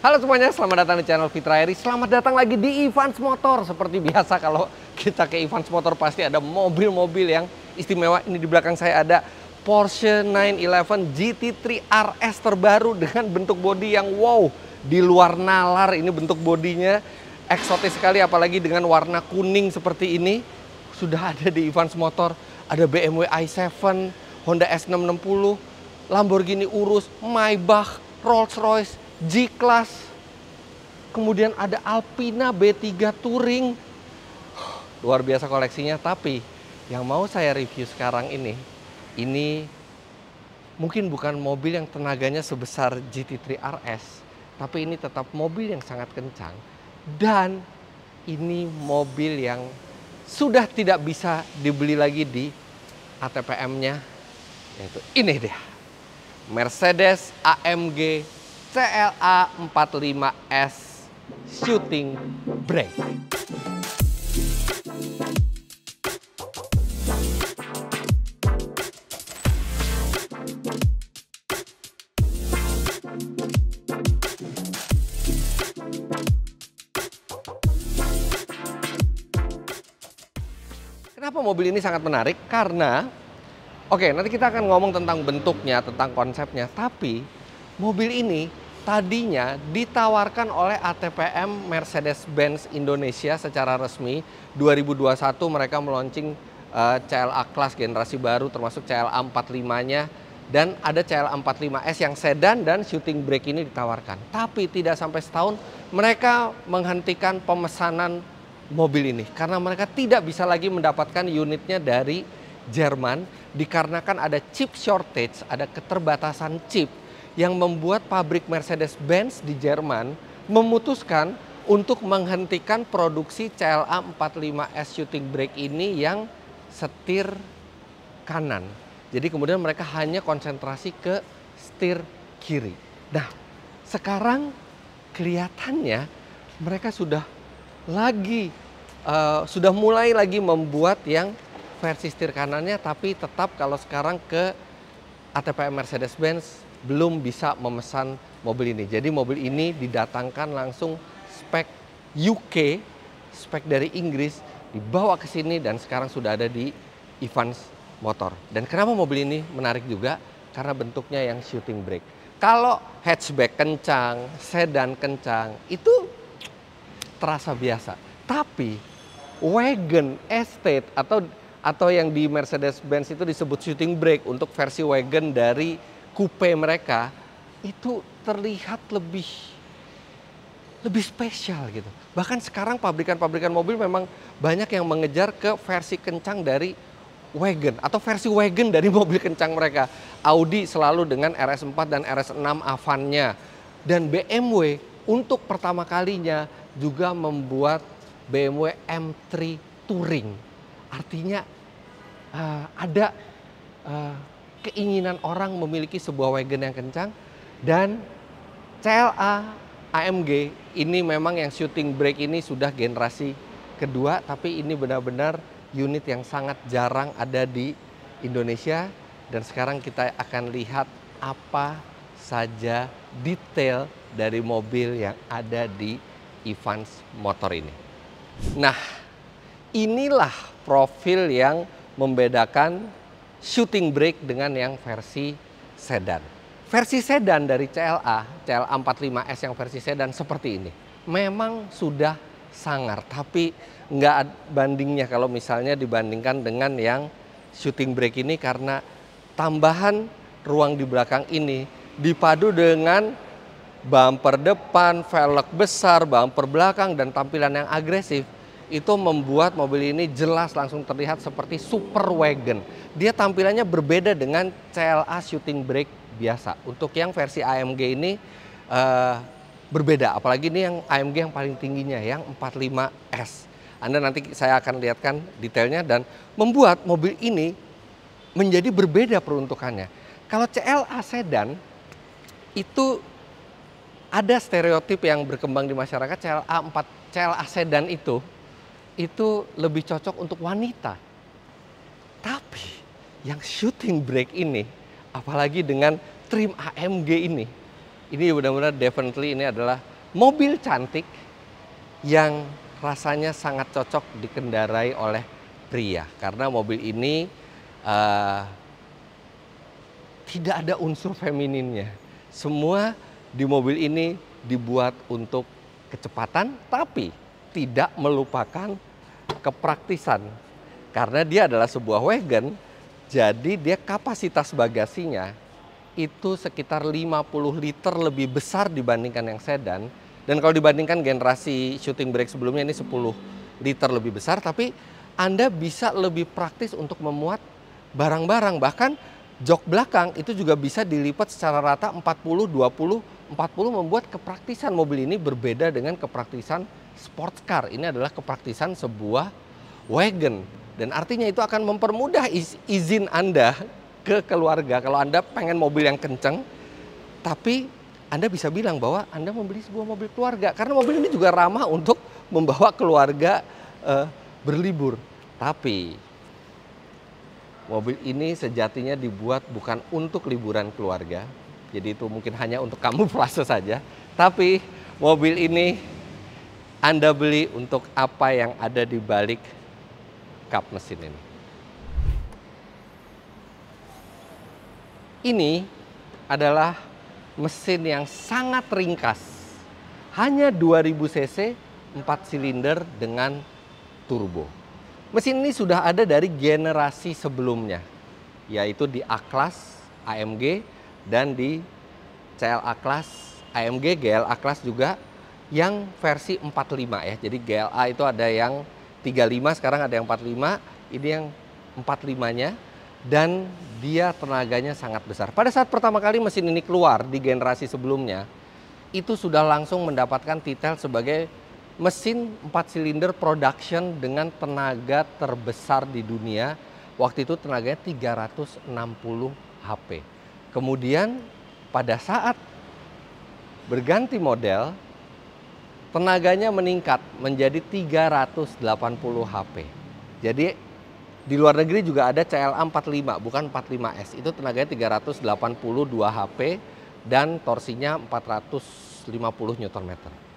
Halo semuanya, selamat datang di channel Fitra Eri. Selamat datang lagi di Evans Motor. Seperti biasa kalau kita ke Evans Motor pasti ada mobil-mobil yang istimewa. Ini di belakang saya ada Porsche 911 GT3 RS terbaru dengan bentuk bodi yang wow, di luar nalar. Ini bentuk bodinya eksotis sekali, apalagi dengan warna kuning seperti ini. Sudah ada di Evans Motor. Ada BMW i7, Honda S660, Lamborghini Urus, Maybach, Rolls-Royce, G-Class, kemudian ada Alpina B3 Touring. Luar biasa koleksinya, tapi yang mau saya review sekarang ini mungkin bukan mobil yang tenaganya sebesar GT3 RS, tapi ini tetap mobil yang sangat kencang. Dan ini mobil yang sudah tidak bisa dibeli lagi di ATPM-nya, yaitu ini dia. Mercedes AMG CLA 45S Shooting Brake. Kenapa mobil ini sangat menarik? Karena oke, nanti kita akan ngomong tentang bentuknya, tentang konsepnya, tapi mobil ini tadinya ditawarkan oleh ATPM Mercedes-Benz Indonesia secara resmi. 2021 mereka meluncing CLA Class generasi baru, termasuk CLA 45-nya, dan ada CLA 45S yang sedan dan shooting brake ini ditawarkan. Tapi tidak sampai setahun mereka menghentikan pemesanan mobil ini karena mereka tidak bisa lagi mendapatkan unitnya dari Jerman, dikarenakan ada chip shortage, ada keterbatasan chip yang membuat pabrik Mercedes-Benz di Jerman memutuskan untuk menghentikan produksi CLA 45S shooting brake ini yang setir kanan. Jadi kemudian mereka hanya konsentrasi ke setir kiri. Nah, sekarang kelihatannya mereka sudah mulai lagi membuat yang versi setir kanannya, tapi tetap kalau sekarang ke ATPM Mercedes-Benz belum bisa memesan mobil ini. Jadi mobil ini didatangkan langsung spek UK, spek dari Inggris, dibawa ke sini dan sekarang sudah ada di Evans Motor. Dan kenapa mobil ini menarik juga? Karena bentuknya yang shooting brake. Kalau hatchback kencang, sedan kencang, itu terasa biasa. Tapi wagon estate atau yang di Mercedes-Benz itu disebut shooting brake untuk versi wagon dari coupe mereka, itu terlihat lebih spesial gitu. Bahkan sekarang pabrikan-pabrikan mobil memang banyak yang mengejar ke versi kencang dari wagon atau versi wagon dari mobil kencang mereka. Audi selalu dengan RS4 dan RS6 Avannya, dan BMW untuk pertama kalinya juga membuat BMW M3 Touring. Artinya ada keinginan orang memiliki sebuah wagon yang kencang, dan CLA AMG ini memang yang shooting brake ini sudah generasi kedua, tapi ini benar-benar unit yang sangat jarang ada di Indonesia. Dan sekarang kita akan lihat apa saja detail dari mobil yang ada di Evans Motor ini. Nah, inilah profil yang membedakan shooting brake dengan yang versi sedan. Versi sedan dari CLA 45S yang versi sedan seperti ini. Memang sudah sangar, tapi nggak bandingnya kalau misalnya dibandingkan dengan yang shooting brake ini, karena tambahan ruang di belakang ini dipadu dengan bumper depan, velg besar, bumper belakang, dan tampilan yang agresif. Itu membuat mobil ini jelas langsung terlihat seperti super wagon. Dia tampilannya berbeda dengan CLA shooting brake biasa. Untuk yang versi AMG ini berbeda, apalagi ini yang AMG yang paling tingginya, yang 45S. Anda nanti saya akan lihatkan detailnya, dan membuat mobil ini menjadi berbeda peruntukannya. Kalau CLA sedan itu ada stereotip yang berkembang di masyarakat, CLA sedan itu lebih cocok untuk wanita. Tapi yang shooting brake ini, apalagi dengan trim AMG ini benar-benar definitely ini adalah mobil cantik yang rasanya sangat cocok dikendarai oleh pria. Karena mobil ini tidak ada unsur femininnya. Semua di mobil ini dibuat untuk kecepatan, tapi tidak melupakan kepraktisan. Karena dia adalah sebuah wagon, jadi dia kapasitas bagasinya itu sekitar 50 liter lebih besar dibandingkan yang sedan. Dan kalau dibandingkan generasi shooting brake sebelumnya ini 10 liter lebih besar, tapi Anda bisa lebih praktis untuk memuat barang-barang. Bahkan jok belakang itu juga bisa dilipat secara rata 40, 20, 40, membuat kepraktisan mobil ini berbeda dengan kepraktisan sports car. Ini adalah kepraktisan sebuah wagon. Dan artinya itu akan mempermudah izin Anda ke keluarga. Kalau Anda pengen mobil yang kenceng, tapi Anda bisa bilang bahwa Anda membeli sebuah mobil keluarga. Karena mobil ini juga ramah untuk membawa keluarga berlibur. Tapi mobil ini sejatinya dibuat bukan untuk liburan keluarga. Jadi itu mungkin hanya untuk kamuflase saja. Tapi mobil ini Anda beli untuk apa yang ada di balik kap mesin ini. Ini adalah mesin yang sangat ringkas. Hanya 2000 cc, 4 silinder dengan turbo. Mesin ini sudah ada dari generasi sebelumnya, yaitu di A-Class AMG dan di CLA Class AMG, GLA Class juga yang versi 45 ya. Jadi GLA itu ada yang 35, sekarang ada yang 45, ini yang 45-nya. Dan dia tenaganya sangat besar. Pada saat pertama kali mesin ini keluar di generasi sebelumnya, itu sudah langsung mendapatkan titel sebagai mesin 4 silinder production dengan tenaga terbesar di dunia. Waktu itu tenaganya 360 HP. Kemudian pada saat berganti model, tenaganya meningkat menjadi 380 HP. Jadi di luar negeri juga ada CLA 45, bukan 45S. Itu tenaganya 382 HP dan torsinya 450 Nm.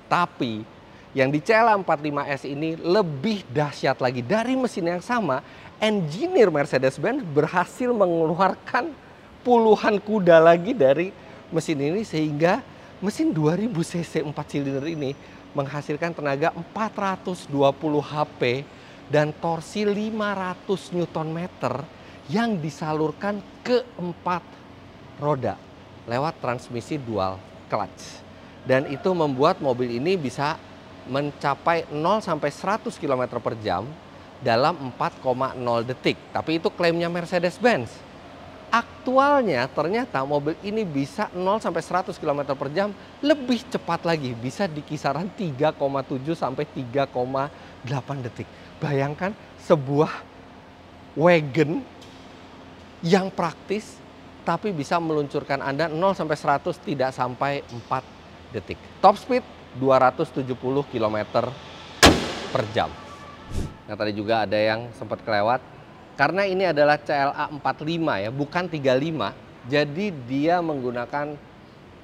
Tapi yang di CLA 45S ini lebih dahsyat lagi. Dari mesin yang sama, engineer Mercedes-Benz berhasil mengeluarkan puluhan kuda lagi dari mesin ini, sehingga mesin 2000 cc 4 silinder ini menghasilkan tenaga 420 HP dan torsi 500 Nm yang disalurkan ke 4 roda lewat transmisi dual clutch. Dan itu membuat mobil ini bisa mencapai 0 sampai 100 km per jam dalam 4,0 detik. Tapi itu klaimnya Mercedes-Benz. Aktualnya ternyata mobil ini bisa 0 sampai 100 km per jam lebih cepat lagi, bisa di kisaran 3,7 sampai 3,8 detik. Bayangkan sebuah wagon yang praktis tapi bisa meluncurkan Anda 0 sampai 100 tidak sampai 4 detik. Top speed 270 km per jam. Nah, tadi juga ada yang sempat kelewat. Karena ini adalah CLA 45 ya, bukan 35. Jadi dia menggunakan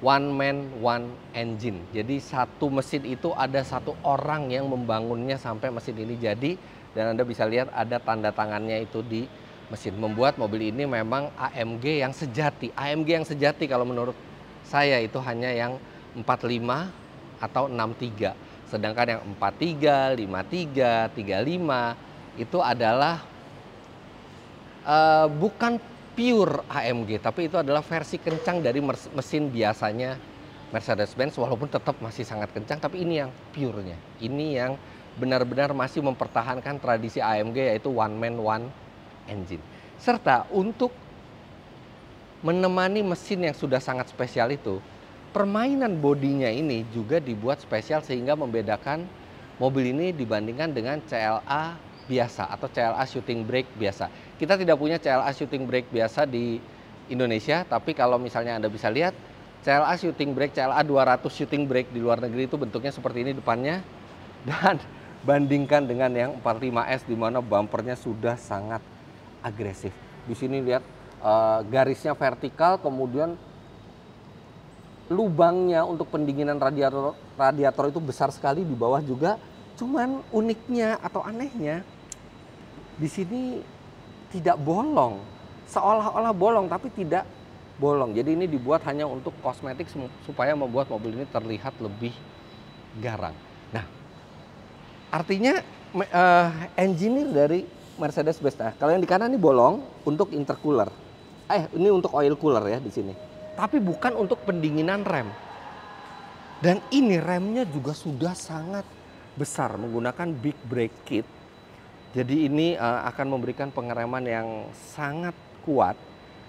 one man, one engine. Jadi satu mesin itu ada satu orang yang membangunnya sampai mesin ini jadi. Dan Anda bisa lihat ada tanda tangannya itu di mesin. Membuat mobil ini memang AMG yang sejati. AMG yang sejati kalau menurut saya itu hanya yang 45 atau 63. Sedangkan yang 43, 53, 35 itu adalah bukan pure AMG, tapi itu adalah versi kencang dari mesin biasanya Mercedes-Benz, walaupun tetap masih sangat kencang, tapi ini yang pure-nya. Ini yang benar-benar masih mempertahankan tradisi AMG, yaitu one man, one engine. Serta untuk menemani mesin yang sudah sangat spesial itu, permainan bodinya ini juga dibuat spesial sehingga membedakan mobil ini dibandingkan dengan CLA biasa atau CLA shooting brake biasa. Kita tidak punya CLA shooting brake biasa di Indonesia, tapi kalau misalnya Anda bisa lihat CLA shooting brake, CLA 200 shooting brake di luar negeri itu bentuknya seperti ini depannya, dan bandingkan dengan yang 45S di mana bumpernya sudah sangat agresif. Di sini lihat garisnya vertikal, kemudian lubangnya untuk pendinginan radiator itu besar sekali, di bawah juga. Cuman uniknya atau anehnya di sini tidak bolong. Seolah-olah bolong tapi tidak bolong. Jadi ini dibuat hanya untuk kosmetik supaya membuat mobil ini terlihat lebih garang. Nah, artinya engineer dari Mercedes-Benz. Nah, kalau yang di kanan ini bolong untuk intercooler. Ini untuk oil cooler ya di sini. Tapi bukan untuk pendinginan rem. Dan ini remnya juga sudah sangat besar menggunakan big brake kit. Jadi ini akan memberikan pengereman yang sangat kuat.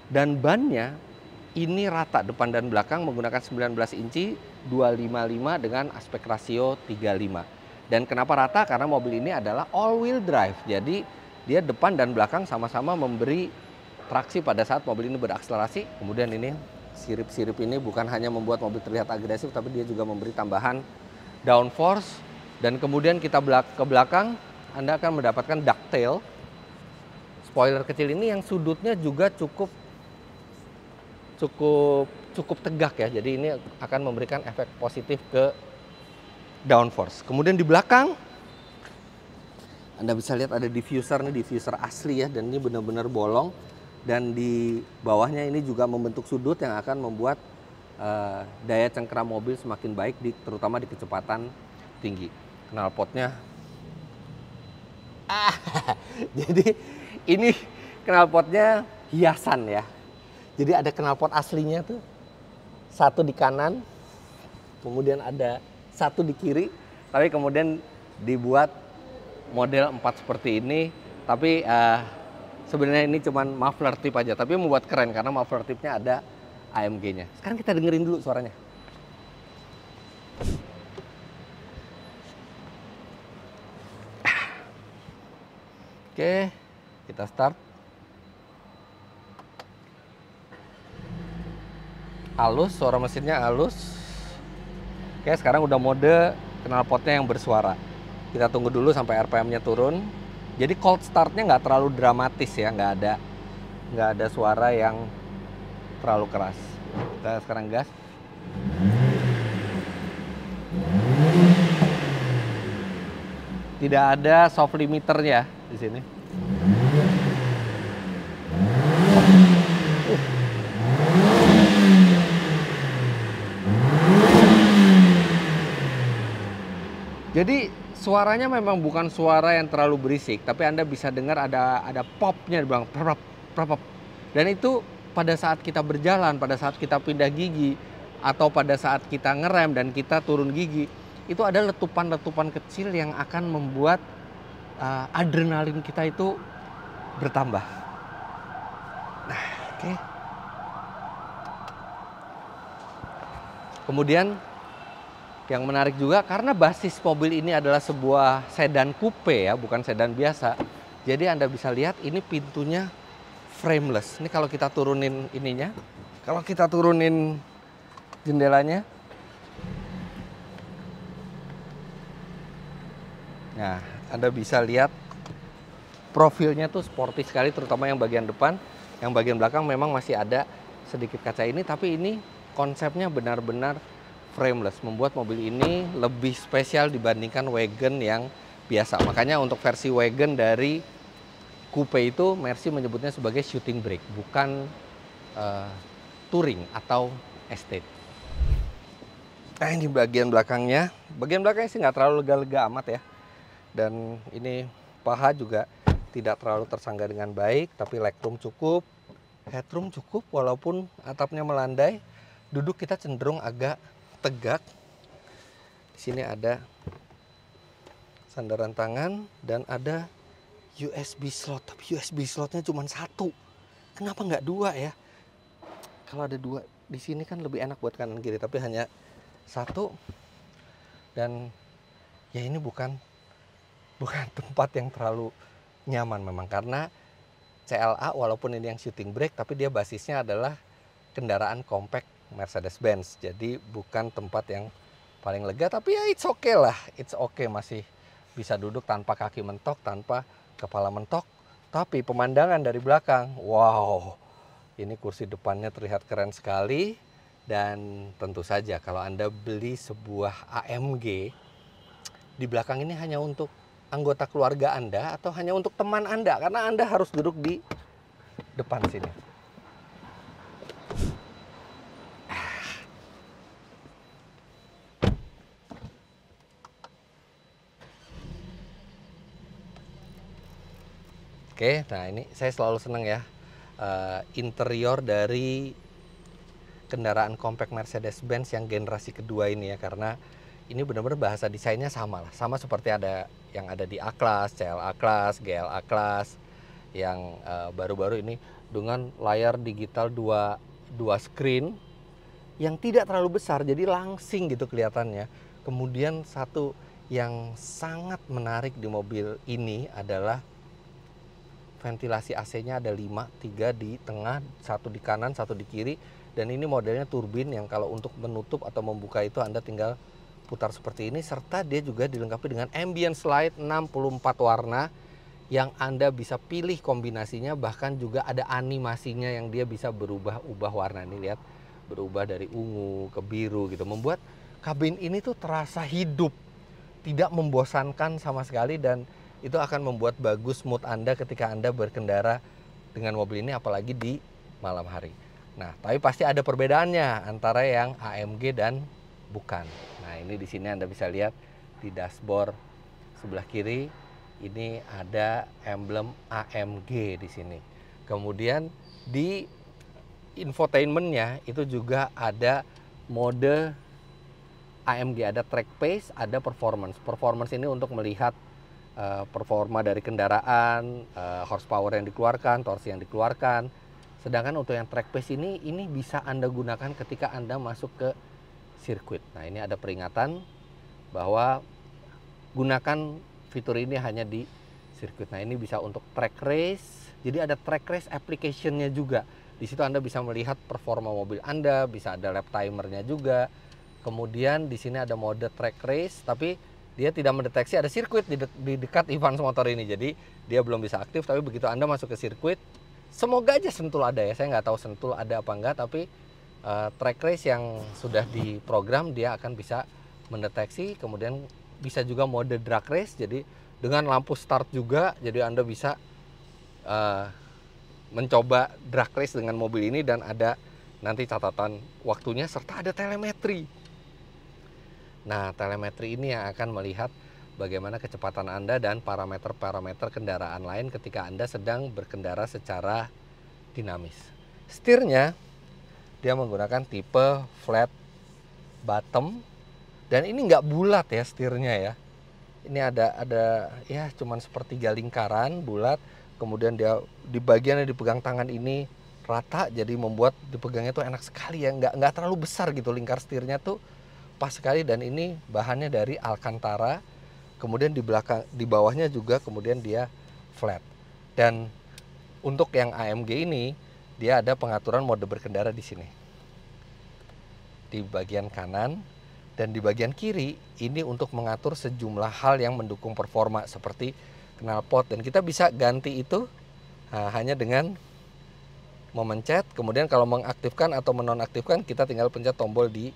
Dan bannya ini rata depan dan belakang menggunakan 19 inci 255 dengan aspek rasio 35. Dan kenapa rata? Karena mobil ini adalah all wheel drive. Jadi dia depan dan belakang sama-sama memberi traksi pada saat mobil ini berakselerasi. Kemudian ini sirip-sirip ini bukan hanya membuat mobil terlihat agresif, tapi dia juga memberi tambahan downforce. Dan kemudian kita ke belakang, Anda akan mendapatkan ducktail. Spoiler kecil ini yang sudutnya juga cukup tegak ya. Jadi ini akan memberikan efek positif ke downforce. Kemudian di belakang Anda bisa lihat ada diffuser, nih diffuser asli ya, dan ini benar-benar bolong. Dan di bawahnya ini juga membentuk sudut yang akan membuat daya cengkeram mobil semakin baik, terutama di kecepatan tinggi. Knalpotnya, jadi ini knalpotnya hiasan ya. Jadi ada knalpot aslinya tuh, satu di kanan, kemudian ada satu di kiri, tapi kemudian dibuat model 4 seperti ini. Tapi sebenarnya ini cuman muffler tip aja, tapi membuat keren karena muffler tipnya ada AMG-nya. Sekarang kita dengerin dulu suaranya. Oke, kita start. Halus, suara mesinnya halus. Oke, sekarang udah mode knalpotnya yang bersuara. Kita tunggu dulu sampai RPM-nya turun. Jadi cold start-nya nggak terlalu dramatis ya, nggak ada suara yang terlalu keras. Kita sekarang gas. Tidak ada soft limiter-nya di sini. Jadi suaranya memang bukan suara yang terlalu berisik, tapi Anda bisa dengar ada popnya, dibilang prap prap. Dan itu pada saat kita berjalan, pada saat kita pindah gigi, atau pada saat kita ngerem dan kita turun gigi, itu ada letupan-letupan kecil yang akan membuat adrenalin kita itu bertambah. Nah, oke. Kemudian yang menarik juga karena basis mobil ini adalah sebuah sedan coupe ya, bukan sedan biasa. Jadi Anda bisa lihat ini pintunya frameless. Ini kalau kita turunin ininya, kalau kita turunin jendelanya. Nah, Anda bisa lihat profilnya tuh sporty sekali, terutama yang bagian depan. Yang bagian belakang memang masih ada sedikit kaca ini, tapi ini konsepnya benar-benar frameless, membuat mobil ini lebih spesial dibandingkan wagon yang biasa. Makanya untuk versi wagon dari coupe itu Mercy menyebutnya sebagai shooting brake, bukan touring atau estate. Nah, ini bagian belakangnya. Bagian belakangnya sih nggak terlalu lega-lega amat ya. Dan ini paha juga tidak terlalu tersangga dengan baik, tapi legroom cukup, headroom cukup, walaupun atapnya melandai. Duduk kita cenderung agak tegak. Di sini ada sandaran tangan dan ada USB slot, tapi USB slotnya cuma satu. Kenapa nggak dua ya? Kalau ada dua di sini kan lebih enak buat kanan kiri, tapi hanya satu. Dan ya ini bukan tempat yang terlalu nyaman memang, karena CLA walaupun ini yang shooting brake, tapi dia basisnya adalah kendaraan compact Mercedes-Benz. Jadi bukan tempat yang paling lega, tapi ya it's okay lah. It's okay, masih bisa duduk tanpa kaki mentok, tanpa kepala mentok. Tapi pemandangan dari belakang, wow. Ini kursi depannya terlihat keren sekali. Dan tentu saja kalau Anda beli sebuah AMG, di belakang ini hanya untuk anggota keluarga Anda atau hanya untuk teman Anda, karena Anda harus duduk di depan sini. Oke, nah ini saya selalu senang ya, interior dari kendaraan compact Mercedes-Benz yang generasi kedua ini ya, karena ini benar-benar bahasa desainnya sama lah, sama seperti ada yang ada di A-Class, CLA Class, GLA Class, yang baru-baru ini dengan layar digital dua screen yang tidak terlalu besar, jadi langsing gitu kelihatannya. Kemudian satu yang sangat menarik di mobil ini adalah ventilasi AC-nya ada 5, 3 di tengah, 1 di kanan, 1 di kiri. Dan ini modelnya turbin yang kalau untuk menutup atau membuka itu Anda tinggal putar seperti ini. Serta dia juga dilengkapi dengan ambience light 64 warna yang Anda bisa pilih kombinasinya. Bahkan juga ada animasinya yang dia bisa berubah-ubah warna. Ini lihat, berubah dari ungu ke biru gitu. Membuat kabin ini tuh terasa hidup, tidak membosankan sama sekali, dan itu akan membuat bagus mood Anda ketika Anda berkendara dengan mobil ini, apalagi di malam hari. Nah, tapi pasti ada perbedaannya antara yang AMG dan bukan. Nah, ini di sini Anda bisa lihat di dashboard sebelah kiri ini ada emblem AMG di sini. Kemudian di infotainmentnya itu juga ada mode AMG, ada track pace, ada performance. Performance ini untuk melihat performa dari kendaraan, horsepower yang dikeluarkan, torsi yang dikeluarkan. Sedangkan untuk yang track pace ini bisa Anda gunakan ketika Anda masuk ke sirkuit. Nah, ini ada peringatan bahwa gunakan fitur ini hanya di sirkuit. Nah, ini bisa untuk track race. Jadi ada track race application-nya juga. Di situ Anda bisa melihat performa mobil Anda, bisa ada lap timernya juga. Kemudian di sini ada mode track race, tapi dia tidak mendeteksi ada sirkuit di dekat Evans Motor ini. Jadi dia belum bisa aktif, tapi begitu Anda masuk ke sirkuit, semoga aja Sentul ada ya. Saya nggak tahu Sentul ada apa enggak, tapi track race yang sudah diprogram dia akan bisa mendeteksi. Kemudian bisa juga mode drag race, jadi dengan lampu start juga, jadi Anda bisa mencoba drag race dengan mobil ini, dan ada nanti catatan waktunya serta ada telemetri. Nah, telemetri ini yang akan melihat bagaimana kecepatan Anda dan parameter-parameter kendaraan lain ketika Anda sedang berkendara secara dinamis. Setirnya dia menggunakan tipe flat bottom, dan ini nggak bulat ya setirnya ya. Ini ada ya cuman sepertiga lingkaran bulat, kemudian dia di bagian yang dipegang tangan ini rata, jadi membuat dipegangnya tuh enak sekali ya, nggak terlalu besar gitu, lingkar setirnya tuh pas sekali. Dan ini bahannya dari Alcantara, kemudian di belakang, di bawahnya juga kemudian dia flat. Dan untuk yang AMG ini dia ada pengaturan mode berkendara di sini di bagian kanan, dan di bagian kiri ini untuk mengatur sejumlah hal yang mendukung performa seperti knalpot, dan kita bisa ganti itu hanya dengan memencet. Kemudian kalau mengaktifkan atau menonaktifkan kita tinggal pencet tombol di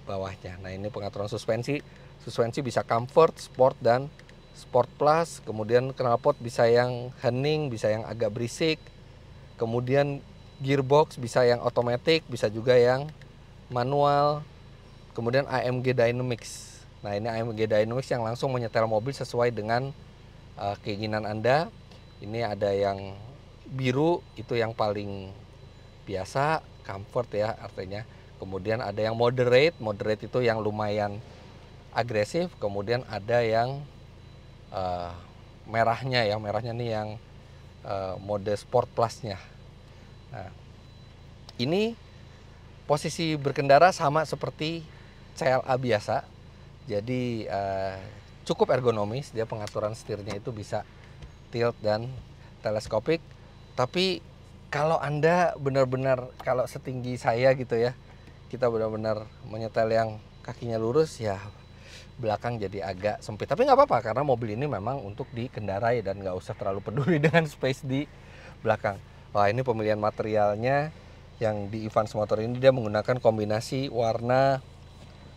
bawahnya. Nah, ini pengaturan suspensi. Suspensi bisa comfort, sport, dan sport plus. Kemudian knalpot bisa yang hening, bisa yang agak berisik. Kemudian gearbox bisa yang otomatis, bisa juga yang manual. Kemudian AMG Dynamics. Nah, ini AMG Dynamics yang langsung menyetel mobil sesuai dengan keinginan Anda. Ini ada yang biru, itu yang paling biasa, comfort ya artinya. Kemudian ada yang moderate itu yang lumayan agresif. Kemudian ada yang merahnya ya, merahnya nih yang mode sport plusnya. Nah, ini posisi berkendara sama seperti CLA biasa, jadi cukup ergonomis. Dia pengaturan setirnya itu bisa tilt dan teleskopik. Tapi kalau Anda benar-benar, kalau setinggi saya gitu ya, kita benar-benar menyetel yang kakinya lurus ya, belakang jadi agak sempit. Tapi nggak apa-apa, karena mobil ini memang untuk dikendarai dan nggak usah terlalu peduli dengan space di belakang. Wah, ini pemilihan materialnya Yang di Evans Motor ini dia menggunakan kombinasi warna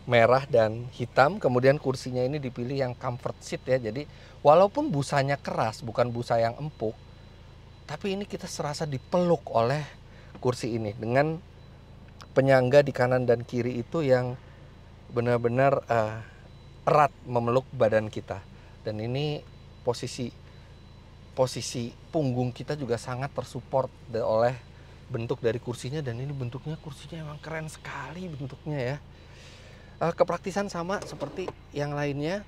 merah dan hitam, kemudian kursinya ini dipilih yang comfort seat ya. Jadi walaupun busanya keras, bukan busa yang empuk, tapi ini kita serasa dipeluk oleh kursi ini dengan penyangga di kanan dan kiri itu yang benar-benar erat memeluk badan kita. Dan ini posisi punggung kita juga sangat tersupport oleh bentuk dari kursinya, dan ini bentuknya kursinya emang keren sekali bentuknya ya. Kepraktisan sama seperti yang lainnya,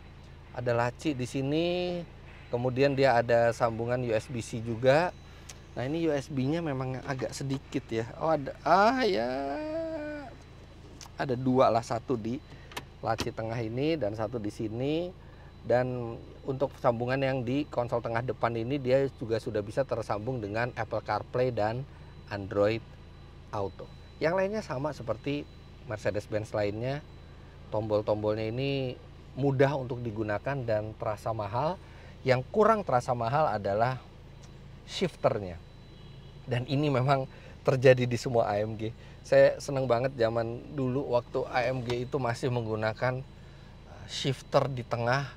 ada laci di sini, kemudian dia ada sambungan USB-C juga. Nah ini USB-nya memang agak sedikit ya. Oh ada, ada dua lah, satu di laci tengah ini dan satu di sini. Dan untuk sambungan yang di konsol tengah depan ini dia juga sudah bisa tersambung dengan Apple CarPlay dan Android Auto. Yang lainnya sama seperti Mercedes-Benz lainnya. Tombol-tombolnya ini mudah untuk digunakan dan terasa mahal. Yang kurang terasa mahal adalah shifternya. Dan ini memang terjadi di semua AMG. Saya senang banget zaman dulu waktu AMG itu masih menggunakan shifter di tengah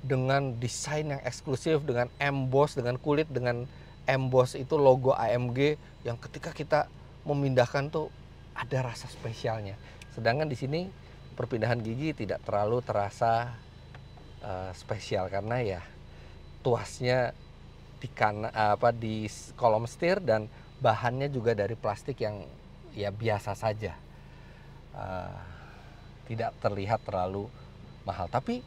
dengan desain yang eksklusif, dengan emboss, dengan kulit dengan emboss itu logo AMG yang ketika kita memindahkan tuh ada rasa spesialnya. Sedangkan di sini perpindahan gigi tidak terlalu terasa spesial karena ya tuasnya di kolom setir dan bahannya juga dari plastik yang ya biasa saja, tidak terlihat terlalu mahal. Tapi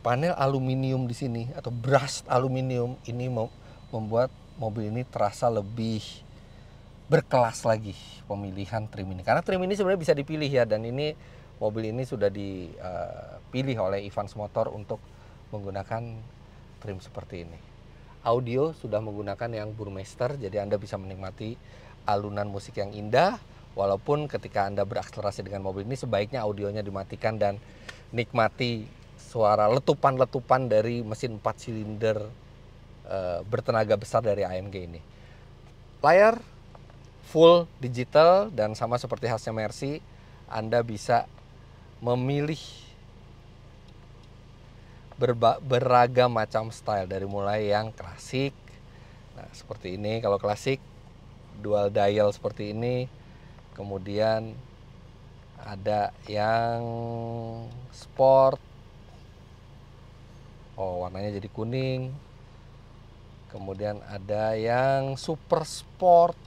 panel aluminium di sini atau brushed aluminium ini membuat mobil ini terasa lebih berkelas lagi pemilihan trim ini, karena trim ini sebenarnya bisa dipilih ya, dan ini mobil ini sudah dipilih oleh Evans Motor untuk menggunakan trim seperti ini. Audio sudah menggunakan yang Burmester, jadi Anda bisa menikmati alunan musik yang indah, walaupun ketika Anda berakselerasi dengan mobil ini sebaiknya audionya dimatikan dan nikmati suara letupan-letupan dari mesin 4 silinder bertenaga besar dari AMG ini. Layar full digital dan sama seperti khasnya Mercy, Anda bisa memilih beragam macam style dari mulai yang klasik. Nah, seperti ini kalau klasik, dual dial seperti ini. Kemudian ada yang sport. Oh, warnanya jadi kuning. Kemudian ada yang super sport.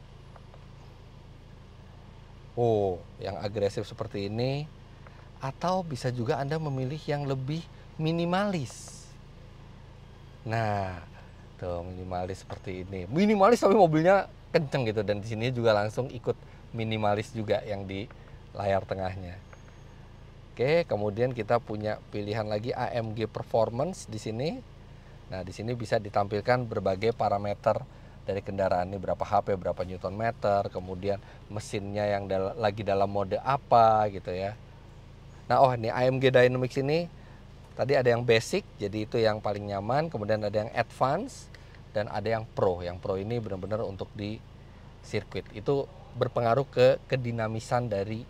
Oh, yang agresif seperti ini. Atau bisa juga Anda memilih yang lebih minimalis. Nah, tuh minimalis seperti ini. Minimalis tapi mobilnya kenceng gitu, dan di sini juga langsung ikut minimalis juga yang di layar tengahnya. Oke, kemudian kita punya pilihan lagi AMG Performance di sini. Nah, di sini bisa ditampilkan berbagai parameter dari kendaraan ini, berapa HP, berapa Newton meter, kemudian mesinnya yang lagi dalam mode apa gitu ya. Nah, oh ini AMG Dynamics ini tadi ada yang basic, jadi itu yang paling nyaman, kemudian ada yang advance dan ada yang pro. Yang pro ini benar-benar untuk di sirkuit. Itu berpengaruh ke kedinamisan dari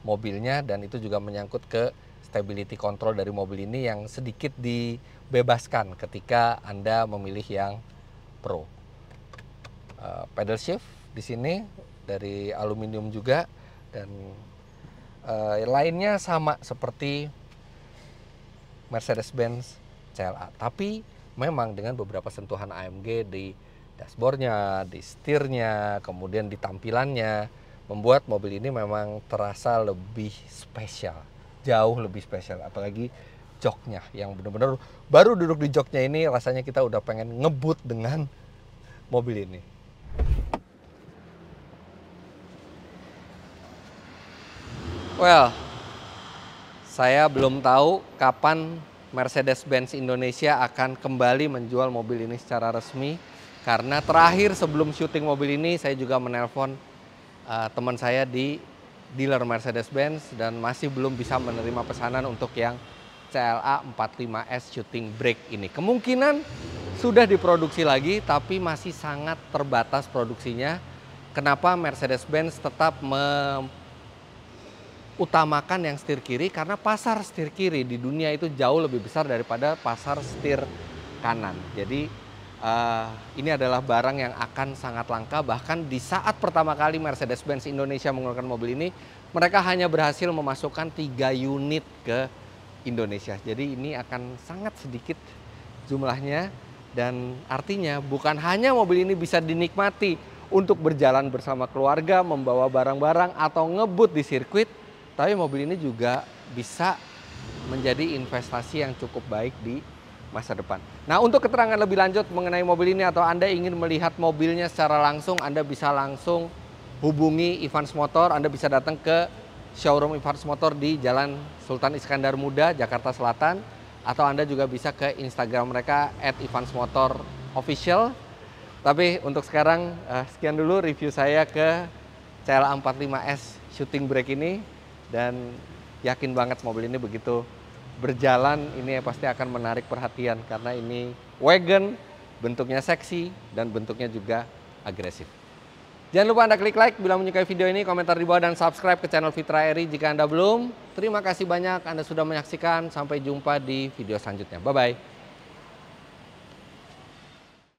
mobilnya, dan itu juga menyangkut ke stability control dari mobil ini yang sedikit dibebaskan ketika Anda memilih yang pro. Pedal shift di sini dari aluminium juga, dan lainnya sama seperti Mercedes-Benz CLA, tapi memang dengan beberapa sentuhan AMG di dashboardnya, di setirnya, kemudian di tampilannya, membuat mobil ini memang terasa lebih spesial, jauh lebih spesial. Apalagi joknya yang benar-benar baru duduk di joknya ini rasanya kita udah pengen ngebut dengan mobil ini. Well, saya belum tahu kapan Mercedes-Benz Indonesia akan kembali menjual mobil ini secara resmi. Karena terakhir sebelum syuting mobil ini saya juga menelpon teman saya di dealer Mercedes-Benz dan masih belum bisa menerima pesanan untuk yang CLA 45S shooting brake ini. Kemungkinan sudah diproduksi lagi tapi masih sangat terbatas produksinya. Kenapa Mercedes-Benz tetap utamakan yang setir kiri, karena pasar setir kiri di dunia itu jauh lebih besar daripada pasar setir kanan. Jadi ini adalah barang yang akan sangat langka. Bahkan di saat pertama kali Mercedes-Benz Indonesia mengeluarkan mobil ini, mereka hanya berhasil memasukkan 3 unit ke Indonesia. Jadi ini akan sangat sedikit jumlahnya, dan artinya bukan hanya mobil ini bisa dinikmati untuk berjalan bersama keluarga, membawa barang-barang atau ngebut di sirkuit, tapi mobil ini juga bisa menjadi investasi yang cukup baik di masa depan. Nah, untuk keterangan lebih lanjut mengenai mobil ini atau Anda ingin melihat mobilnya secara langsung, Anda bisa langsung hubungi Evans Motor. Anda bisa datang ke showroom Evans Motor di Jalan Sultan Iskandar Muda, Jakarta Selatan, atau Anda juga bisa ke Instagram mereka @evansmotorofficial. Tapi untuk sekarang sekian dulu review saya ke CLA 45S shooting brake ini, dan yakin banget mobil ini begitu berjalan ini pasti akan menarik perhatian karena ini wagon, bentuknya seksi dan bentuknya juga agresif. Jangan lupa Anda klik like bila menyukai video ini, komentar di bawah dan subscribe ke channel Fitra Eri jika Anda belum. Terima kasih banyak Anda sudah menyaksikan, sampai jumpa di video selanjutnya. Bye bye.